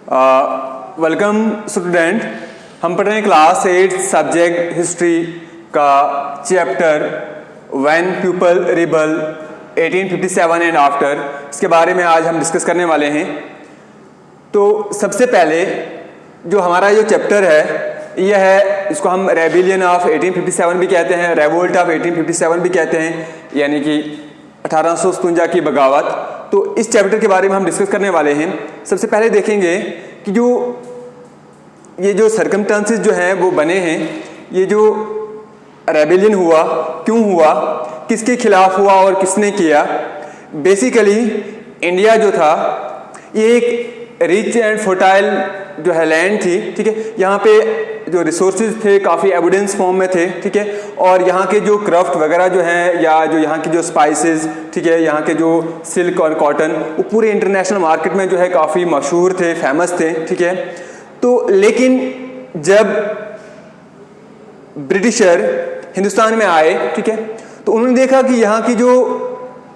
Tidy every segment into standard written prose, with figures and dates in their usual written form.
Welcome student. हम पढ़ रहे हैं क्लास 8 सब्जेक्ट हिस्ट्री का chapter when people rebel 1857 and after. इसके बारे में आज हम डिस्कस करने वाले हैं। तो सबसे पहले जो हमारा जो चैप्टर है यह है, इसको हम रेबिलियन ऑफ 1857 भी कहते हैं, रेवोल्ट ऑफ 1857 भी कहते हैं, यानी कि 1857 की बगावत। तो इस चैप्टर के बारे में हम डिस्कस करने वाले हैं। सबसे पहले देखेंगे कि ये जो सर्कमस्टांसेस जो हैं वो बने हैं, ये जो रेबिलियन हुआ, क्यों हुआ, किसके खिलाफ हुआ और किसने किया। बेसिकली इंडिया जो था ये एक रिच एंड फर्टाइल जो है लैंड थी, ठीक है। यहाँ पे जो रिसोर्सेज थे काफ़ी एविडेंस फॉर्म में थे, ठीक है। और यहाँ के जो क्राफ्ट वगैरह जो हैं या जो यहाँ की जो स्पाइसेस, ठीक है, यहाँ के जो सिल्क और कॉटन, वो पूरे इंटरनेशनल मार्केट में जो है काफ़ी मशहूर थे, फेमस थे, ठीक है। तो लेकिन जब ब्रिटिशर हिंदुस्तान में आए, ठीक है, तो उन्होंने देखा कि यहाँ की जो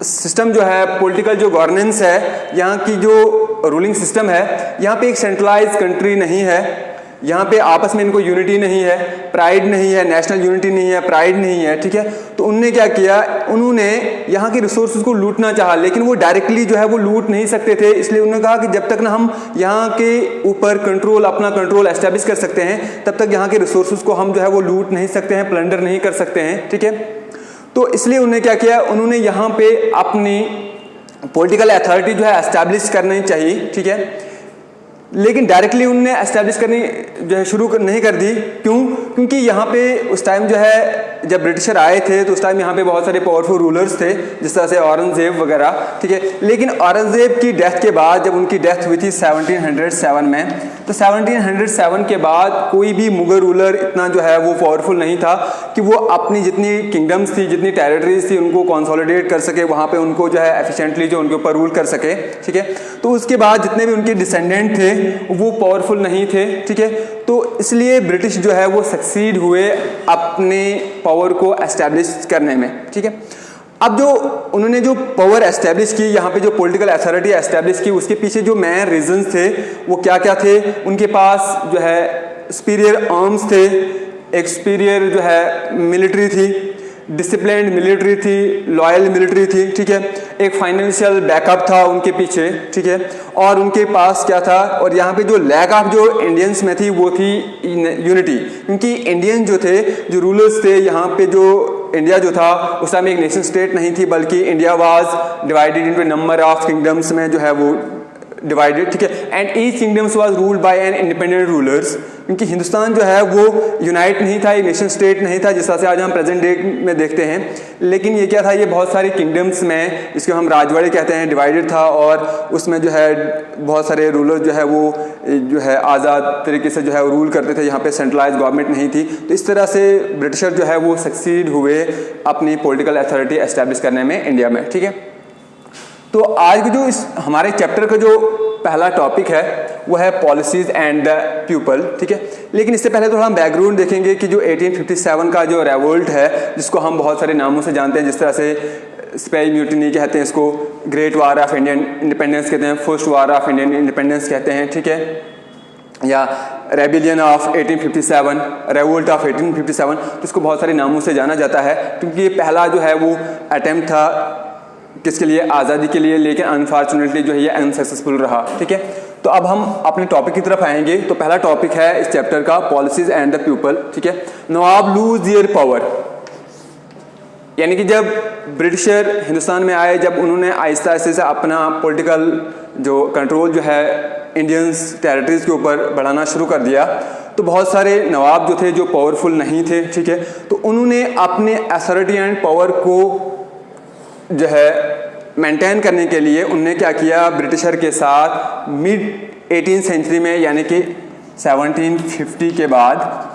सिस्टम जो है, पॉलिटिकल जो गवर्नेंस है, यहाँ की जो रूलिंग सिस्टम है, यहाँ पे एक सेंट्रलाइज कंट्री नहीं है, यहाँ पे आपस में इनको यूनिटी नहीं है, प्राइड नहीं है, नेशनल यूनिटी नहीं है, प्राइड नहीं है, ठीक है। तो उन्होंने क्या किया, उन्होंने यहाँ के रिसोर्सेज को लूटना चाहा, लेकिन वो डायरेक्टली जो है वो लूट नहीं सकते थे। इसलिए उन्होंने कहा कि जब तक ना हम यहाँ के ऊपर अपना कंट्रोल एस्टेब्लिश कर सकते हैं, तब तक यहाँ के रिसोर्सेज को हम जो है वो लूट नहीं सकते हैं, प्लंडर नहीं कर सकते हैं, ठीक है। तो इसलिए उन्होंने क्या किया, उन्होंने यहाँ पे अपनी पॉलिटिकल अथॉरिटी जो है एस्टैब्लिश करनी चाहिए, ठीक है। लेकिन डायरेक्टली उन्होंने एस्टैब्लिश करनी जो है शुरू नहीं कर दी। क्यों? क्योंकि यहाँ पे उस टाइम जो है जब ब्रिटिशर आए थे तो उस टाइम यहाँ पे बहुत सारे पावरफुल रूलर्स थे, जिस तरह से औरंगजेब वगैरह, ठीक है। लेकिन औरंगजेब की डेथ के बाद, जब उनकी डेथ हुई थी 1707 में, तो 1707 के बाद कोई भी मुगल रूलर इतना जो है वो पावरफुल नहीं था कि वो अपनी जितनी किंगडम्स थी, जितनी टेरिटरीज थी, उनको कंसोलिडेट कर सके, वहाँ पे उनको जो है एफिशिएंटली जो उनके ऊपर रूल कर सके, ठीक है। तो उसके बाद जितने भी उनके डिसेंडेंट थे वो पावरफुल नहीं थे, ठीक है। तो इसलिए ब्रिटिश जो है वो सक्सीड हुए अपने पावर को एस्टैब्लिश करने में, ठीक है। अब जो उन्होंने जो पावर एस्टैब्लिश की, यहाँ पे जो पॉलिटिकल अथॉरिटी एस्टैब्लिश की, उसके पीछे जो मेन रीजंस थे वो क्या क्या थे। उनके पास जो है सुपीरियर आर्म्स थे, एक सुपीरियर जो है मिलिट्री थी, डिसिप्लिन्ड मिलिट्री थी, लॉयल मिलिट्री थी, ठीक है। एक फाइनेंशियल बैकअप था उनके पीछे, ठीक है। और उनके पास क्या था, और यहाँ पे जो लैक ऑफ जो इंडियंस में थी वो थी यूनिटी। क्योंकि इंडियन जो थे, जो रूलर्स थे, यहाँ पे जो इंडिया जो था उस टाइम एक नेशन स्टेट नहीं थी, बल्कि India was divided into number of kingdoms में जो है वो डिवाइडेड, ठीक है। And each kingdoms was ruled by an independent rulers. क्योंकि हिंदुस्तान जो है वो यूनाइट नहीं था, एक नेशन स्टेट नहीं था, जिस तरह से आज हम प्रेजेंट डे में देखते हैं। लेकिन ये क्या था, ये बहुत सारे किंगडम्स में, इसको हम राजवाड़े कहते हैं, डिवाइडेड था। और उसमें जो है बहुत सारे रूलर जो है वो जो है आज़ाद तरीके से जो है रूल करते थे, यहाँ पे सेंट्रलाइज गवर्नमेंट नहीं थी। तो इस तरह से ब्रिटिशर जो है वो सक्सीड हुए अपनी पॉलिटिकल अथॉरिटी एस्टैब्लिश करने में इंडिया में, ठीक है। तो आज के जो इस हमारे चैप्टर का जो पहला टॉपिक है वो है पॉलिसीज एंड द पीपल, ठीक है। लेकिन इससे पहले थोड़ा हम बैकग्राउंड देखेंगे कि जो 1857 का जो रेवोल्ट है, जिसको हम बहुत सारे नामों से जानते हैं, जिस तरह से स्पेई म्यूटिनी कहते हैं इसको, great war of Indian independence कहते हैं, first war of Indian independence कहते हैं, ठीक है, या रेबिलियन ऑफ 1857, रेवोल्ट ऑफ 1857। तो इसको बहुत सारे नामों से जाना जाता है, क्योंकि ये पहला जो है वो अटेम्प्ट था किसके लिए, आज़ादी के लिए। लेकिन अनफॉर्चुनेटली जो है ये अनसक्सेसफुल रहा, ठीक है। तो अब हम अपने टॉपिक की तरफ आएंगे। तो पहला टॉपिक है इस चैप्टर का पॉलिसीज एंड द पीपल, ठीक है। नवाब लूज देयर पावर, यानी कि जब ब्रिटिशर हिंदुस्तान में आए, जब उन्होंने आहिस्ता आहिस्ता से अपना पॉलिटिकल जो कंट्रोल जो है इंडियंस टेरिटरीज के ऊपर बढ़ाना शुरू कर दिया, तो बहुत सारे नवाब जो थे जो पावरफुल नहीं थे, ठीक है। तो उन्होंने अपने अथॉरिटी एंड पावर को जो है मेंटेन करने के लिए उन्होंने क्या किया, ब्रिटिशर के साथ मिड 18th सेंचुरी में, यानी कि 1750 के बाद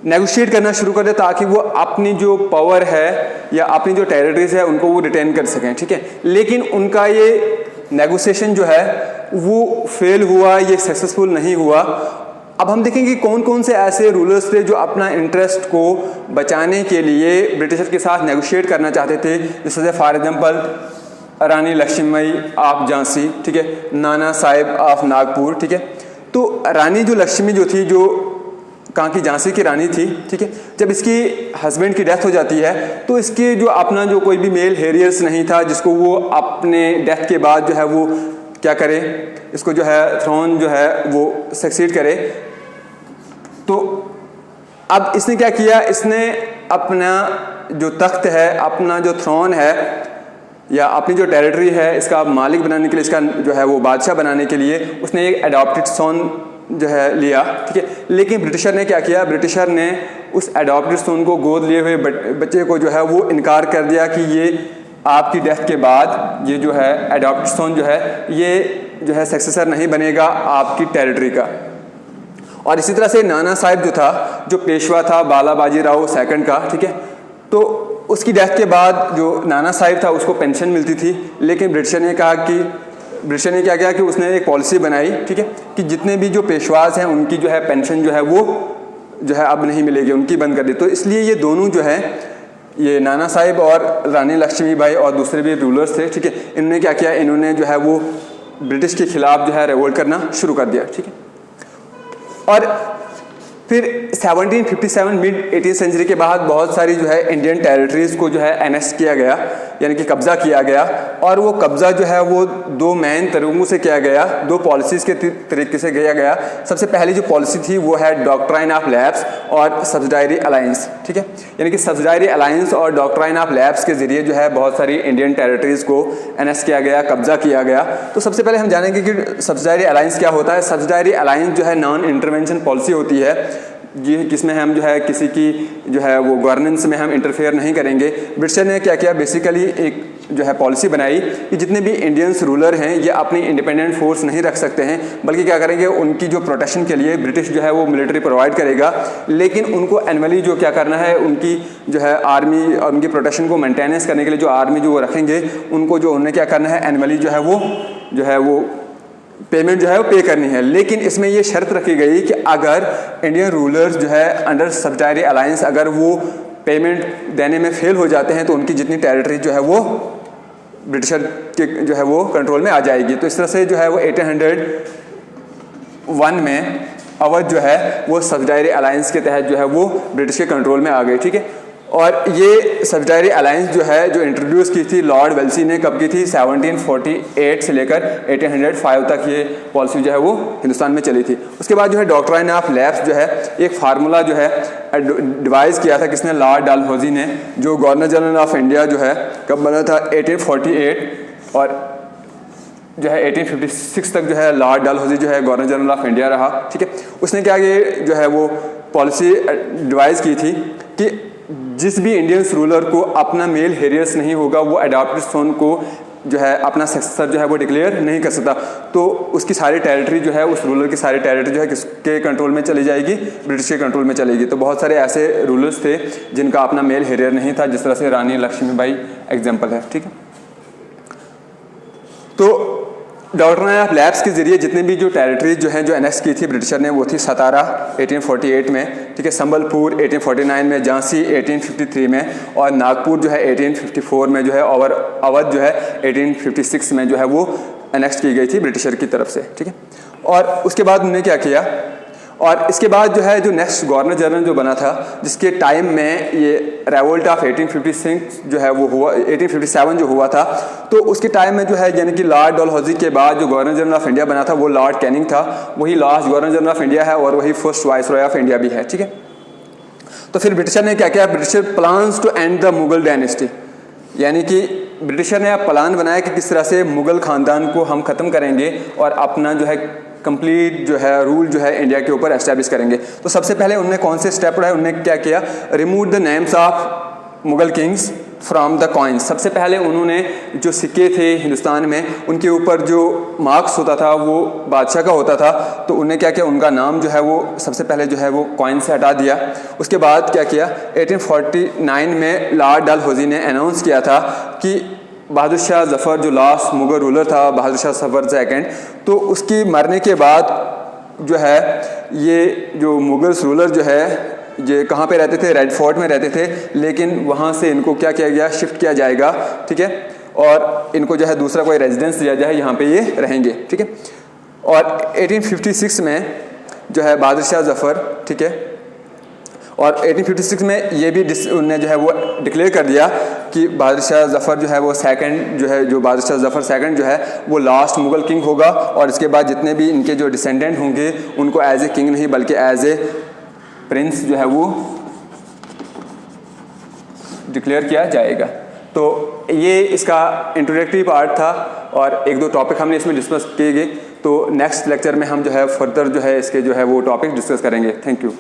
नेगोशिएट करना शुरू कर दिया, ताकि वो अपनी जो पावर है या अपनी जो टेरिटरीज है उनको वो रिटेन कर सकें, ठीक है। लेकिन उनका ये नेगोशिएशन जो है वो फेल हुआ, ये सक्सेसफुल नहीं हुआ। अब हम देखेंगे कौन कौन से ऐसे रूलर्स थे जो अपना इंटरेस्ट को बचाने के लिए ब्रिटिशर के साथ नेगोशिएट करना चाहते थे। जैसे for example Rani Lakshmibai of Jhansi, ठीक है, नाना साहेब ऑफ नागपुर, ठीक है। तो रानी जो लक्ष्मी जो थी, जो कहाँ की, झांसी की रानी थी, ठीक है। जब इसकी हस्बैंड की डेथ हो जाती है तो इसके जो अपना जो कोई भी मेल हेरियर्स नहीं था जिसको वो अपने डेथ के बाद जो है वो क्या करे, इसको जो है थ्रोन जो है वो सक्सीड करे। तो अब इसने क्या किया, इसने अपना जो तख्त है, अपना जो थ्रोन है या अपनी जो टेरिटरी है, इसका मालिक बनाने के लिए, इसका जो है वो बादशाह बनाने के लिए उसने एक एडॉप्टेड सन जो है लिया, ठीक है। लेकिन ब्रिटिशर ने क्या किया, ब्रिटिशर ने उस एडॉप्टेड सन को गोद लिए हुए बच्चे को जो है वो इनकार कर दिया कि ये आपकी डेथ के बाद ये जो है एडॉप्टेड सन जो है ये जो है सक्सेसर नहीं बनेगा आपकी टेरिटरी का। और इसी तरह से नाना साहिब जो था, जो पेशवा था बाला बाजीराव सेकंड का, ठीक है, तो उसकी डेथ के बाद जो नाना साहिब था उसको पेंशन मिलती थी। लेकिन ब्रिटिशर ने कहा कि ब्रिटिशर ने क्या किया कि उसने एक पॉलिसी बनाई, ठीक है, कि जितने भी जो पेशवाज हैं उनकी जो है पेंशन जो है वो जो है अब नहीं मिलेगी, उनकी बंद कर दी। तो इसलिए ये दोनों जो है, ये नाना साहिब और रानी लक्ष्मीबाई और दूसरे भी रूलर्स थे, ठीक है, इन्होंने क्या किया, इन्होंने जो है वो ब्रिटिश के खिलाफ जो है रिवोल्ट करना शुरू कर दिया, ठीक है। और फिर 1757 मिड 18th सेंचुरी के बाद बहुत सारी जो है इंडियन टेरिटरीज को जो है एनेक्स किया गया, यानी कि कब्जा किया गया। और वो कब्जा जो है वो दो मेन तरीकों से किया गया, दो पॉलिसीज़ के तरीके से किया गया। सबसे पहली जो पॉलिसी थी वो है डॉक्ट्राइन ऑफ लैप्स और सब्सिडायरी अलायंस, ठीक है, यानी कि सब्सिडायरी अलायंस और डॉक्ट्राइन ऑफ लैप्स के जरिए जो है बहुत सारी इंडियन टेरिटरीज को एनेक्स किया गया, कब्जा किया गया। तो सबसे पहले हम जानेंगे कि सब्सिडायरी अलायंस क्या होता है। सब्सिडायरी अलायंस जो है नॉन इंटरवेंशन पॉलिसी होती है, जिसमें हम जो है किसी की जो है वो गवर्नेंस में हम इंटरफेयर नहीं करेंगे। ब्रिटिशर ने क्या किया, बेसिकली एक जो है पॉलिसी बनाई कि जितने भी इंडियंस रूलर हैं ये अपनी इंडिपेंडेंट फोर्स नहीं रख सकते हैं, बल्कि क्या करेंगे, उनकी जो प्रोटेक्शन के लिए ब्रिटिश जो है वो मिलिट्री प्रोवाइड करेगा। लेकिन उनको एनुअली जो क्या करना है, उनकी जो है आर्मी और उनकी प्रोटेक्शन को मेंटेनेंस करने के लिए जो आर्मी जो वो रखेंगे, उनको जो उन्हें क्या करना है, एनुअली जो है वो पेमेंट जो है वो पे करनी है। लेकिन इसमें ये शर्त रखी गई कि अगर इंडियन रूलर्स जो है अंडर सब्सिडायरी अलायंस अगर वो पेमेंट देने में फेल हो जाते हैं तो उनकी जितनी टेरिटरी जो है वो ब्रिटिशर के जो है वो कंट्रोल में आ जाएगी। तो इस तरह से जो है वो 1801 में अवध जो है वो सब्सिडायरी अलायंस के तहत जो है वो ब्रिटिश के कंट्रोल में आ गई, ठीक है। और ये सब्सिडायरी अलायंस जो है जो इंट्रोड्यूस की थी लॉर्ड वेल्सी ने, कब की थी, 1748 से लेकर 1805 तक ये पॉलिसी जो है वो हिंदुस्तान में चली थी। उसके बाद जो है डॉक्ट्राइन ऑफ लैप्स जो है एक फार्मूला जो है डिवाइस किया था, किसने, लॉर्ड डलहौजी ने, जो गवर्नर जनरल ऑफ इंडिया जो है कब बना था, 1848 और जो है 1856 तक जो है लॉर्ड डलहौजी जो है गवर्नर जनरल ऑफ इंडिया रहा, ठीक है। उसने क्या ये जो है वो पॉलिसी डिवाइस की थी कि जिस भी इंडियंस रूलर को अपना मेल हेरियर्स नहीं होगा वो अडॉप्टेड सन को जो है अपना सक्सेसर जो है वो डिक्लेयर नहीं कर सकता। तो उसकी सारी टेरिटरी जो है, उस रूलर की सारी टेरिटरी जो है किसके कंट्रोल में चली जाएगी, ब्रिटिश के कंट्रोल में चलेगी। तो बहुत सारे ऐसे रूलर्स थे जिनका अपना मेल हेरियर नहीं था, जिस तरह से रानी लक्ष्मीबाई एग्जाम्पल है, ठीक है। तो डॉक्ट्राइन ऑफ लैप्स के जरिए जितने भी जो टेरिटरीज जो हैं जो एनेक्स की थी ब्रिटिशर ने, वो थी सतारा 1848 में, ठीक है, संबलपुर 1849 में, झांसी 1853 में और नागपुर जो है 1854 में जो है, और अवध जो है 1856 में जो है वो एनेक्स की गई थी ब्रिटिशर की तरफ से, ठीक है। और उसके बाद उन्होंने क्या किया, और इसके बाद जो है जो नेक्स्ट गवर्नर जनरल जो बना था, जिसके टाइम में ये रेवोल्ट ऑफ 1856 जो है वो हुआ, 1857 जो हुआ था, तो उसके टाइम में जो है यानी कि लॉर्ड डलहौजी के बाद जो गवर्नर जनरल ऑफ इंडिया बना था वो लॉर्ड कैनिंग था। वही last governor general of India है और वही फर्स्ट वाइसरॉय ऑफ इंडिया भी है, ठीक है। तो फिर ब्रिटिशर ने क्या किया, Britisher plans to end the Mughal dynasty, यानी कि ब्रिटिशर ने प्लान बनाया कि किस तरह से मुगल ख़ानदान को हम ख़त्म करेंगे और अपना जो है कंप्लीट जो है रूल जो है इंडिया के ऊपर एस्टैब्लिश करेंगे। तो सबसे पहले उन्होंने कौन से स्टेप उठाए, उन्होंने क्या किया, remove the names of Mughal Kings from the coins. सबसे पहले उन्होंने जो सिक्के थे हिंदुस्तान में, उनके ऊपर जो मार्क्स होता था वो बादशाह का होता था, तो उन्होंने क्या किया, उनका नाम जो है वो सबसे पहले जो है वो कॉइन से हटा दिया। उसके बाद क्या किया, 1849 में लॉर्ड डलहौजी ने अनाउंस किया था कि बहादुर शाह जफ़र जो लास्ट मुगल रूलर था, बहादुर शाह जफ़र सेकंड, तो उसकी मरने के बाद जो है ये जो मुगल रूलर जो है ये कहाँ पे रहते थे, रेड फोर्ट में रहते थे, लेकिन वहाँ से इनको क्या किया गया, शिफ्ट किया जाएगा, ठीक है। और इनको जो है दूसरा कोई रेजिडेंस दिया जाए, यहाँ पे ये रहेंगे, ठीक है। और 1856 में जो है बहादुर शाह जफ़र, ठीक है, और 1856 में ये भी उन्होंने जो है वो डिक्लेयर कर दिया कि बहादुर शाह जफ़र जो है वो सेकंड जो है, जो बहादुर शाह जफ़र सेकंड जो है वो लास्ट मुग़ल किंग होगा, और इसके बाद जितने भी इनके जो डिसेंडेंट होंगे उनको एज ए किंग नहीं बल्कि एज ए प्रिंस जो है वो डिक्लेयर किया जाएगा। तो ये इसका इंट्रोडक्टरी पार्ट था और एक दो टॉपिक हमने इसमें डिस्कस किए गए। तो नेक्स्ट लेक्चर में हम जो है फर्दर जो है इसके जो है वो टॉपिक डिस्कस करेंगे। Thank you.